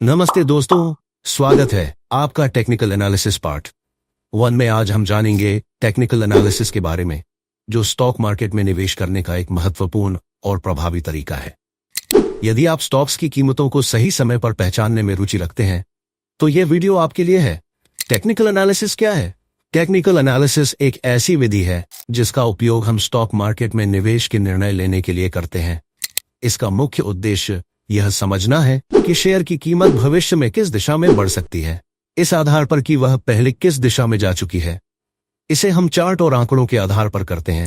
नमस्ते दोस्तों, स्वागत है आपका टेक्निकल एनालिसिस पार्ट 1 में। आज हम जानेंगे टेक्निकल एनालिसिस के बारे में, जो स्टॉक मार्केट में निवेश करने का एक महत्वपूर्ण और प्रभावी तरीका है। यदि आप स्टॉक्स की कीमतों को सही समय पर पहचानने में रुचि रखते हैं, तो यह वीडियो आपके लिए है। टेक्निकल एनालिसिस क्या है? टेक्निकल एनालिसिस एक ऐसी विधि है जिसका उपयोग हम स्टॉक मार्केट में निवेश के निर्णय लेने के लिए करते हैं। इसका मुख्य उद्देश्य यह समझना है कि शेयर की कीमत भविष्य में किस दिशा में बढ़ सकती है, इस आधार पर कि वह पहले किस दिशा में जा चुकी है। इसे हम चार्ट और आंकड़ों के आधार पर करते हैं।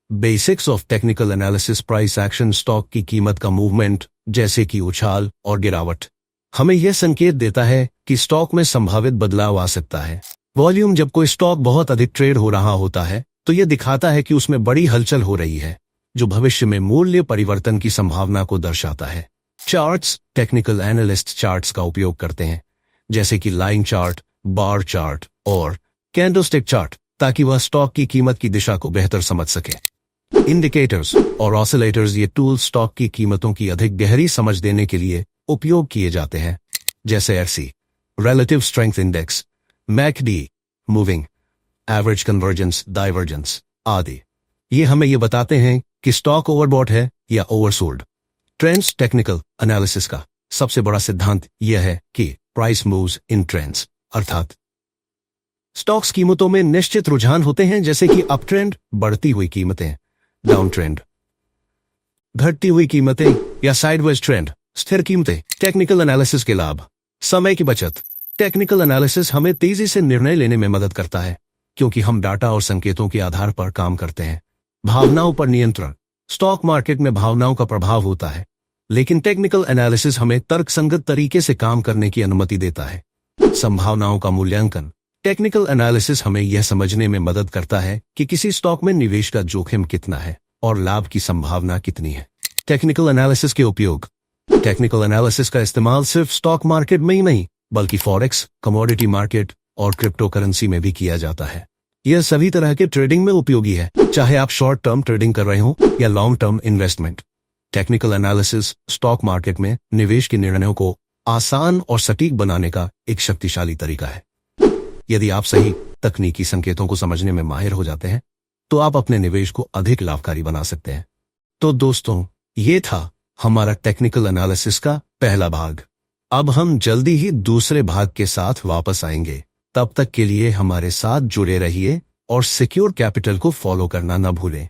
Basics of technical analysis. Price action. Stock की कीमत का मूवमेंट, जैसे कि उछाल और गिरावट, हमें यह संकेत देता है कि स्टॉक में संभावित बदलाव आ सकता है। वॉल्यूम। जब कोई स्टॉक बहुत अधिक ट्रेड हो रहा होता है तो यह दिखाता है कि उसमें बड़ी हलचल हो रही है, जो भविष्य में मूल्य परिवर्तन की संभावना को दर्शाता है। चार्ट्स। टेक्निकल एनालिस्ट चार्ट्स का उपयोग करते हैं, जैसे कि लाइन चार्ट, बार चार्ट और कैंडलस्टिक चार्ट, ताकि वह स्टॉक की कीमत की दिशा को बेहतर समझ सके। इंडिकेटर्स और ऑसिलेटर्स। ये टूल स्टॉक की कीमतों की अधिक गहरी समझ देने के लिए उपयोग किए जाते हैं, जैसे RSI, relative strength index, MACD, moving average, convergence, divergence आदि। ये हमें ये बताते हैं कि स्टॉक ओवरबॉट है या ओवरसोल्ड। ट्रेंड्स। टेक्निकल एनालिसिस का सबसे बड़ा सिद्धांत यह है कि प्राइस मूव्स इन ट्रेंड्स, अर्थात स्टॉक्स कीमतों में निश्चित रुझान होते हैं, जैसे कि अप ट्रेंड, बढ़ती हुई कीमतें, डाउन ट्रेंड, घटती हुई कीमतें, या साइडवेज ट्रेंड, स्थिर कीमतें। टेक्निकल एनालिसिस के लाभ। समय की बचत। टेक्निकल एनालिसिस हमें तेजी से निर्णय लेने में मदद करता है, क्योंकि हम डाटा और संकेतों के आधार पर काम करते हैं। भावनाओं पर नियंत्रण। स्टॉक मार्केट में भावनाओं का प्रभाव होता है, लेकिन टेक्निकल एनालिसिस हमें तर्कसंगत तरीके से काम करने की अनुमति देता है। संभावनाओं का मूल्यांकन। टेक्निकल एनालिसिस हमें यह समझने में मदद करता है कि किसी स्टॉक में निवेश का जोखिम कितना है और लाभ की संभावना कितनी है। टेक्निकल एनालिसिस के उपयोग। टेक्निकल एनालिसिस का इस्तेमाल सिर्फ स्टॉक मार्केट में ही नहीं, बल्कि फॉरेक्स, कमोडिटी मार्केट और क्रिप्टो करेंसी में भी किया जाता है। यह सभी तरह के ट्रेडिंग में उपयोगी है, चाहे आप शॉर्ट टर्म ट्रेडिंग कर रहे हो या long term investment. Technical analysis stock market में निवेश के निर्णयों को आसान और सटीक बनाने का एक शक्तिशाली तरीका है। यदि आप सही तकनीकी संकेतों को समझने में माहिर हो जाते हैं, तो आप अपने निवेश को अधिक लाभकारी बना सकते हैं। तो दोस्तों, ये था हमारा टेक्निकल एनालिसिस का पहला भाग। अब हम जल्दी ही दूसरे भाग के साथ वापस आएंगे। तब तक के लिए हमारे साथ जुड़े रहिए और सिक्योर कैपिटल को फॉलो करना न भूलें।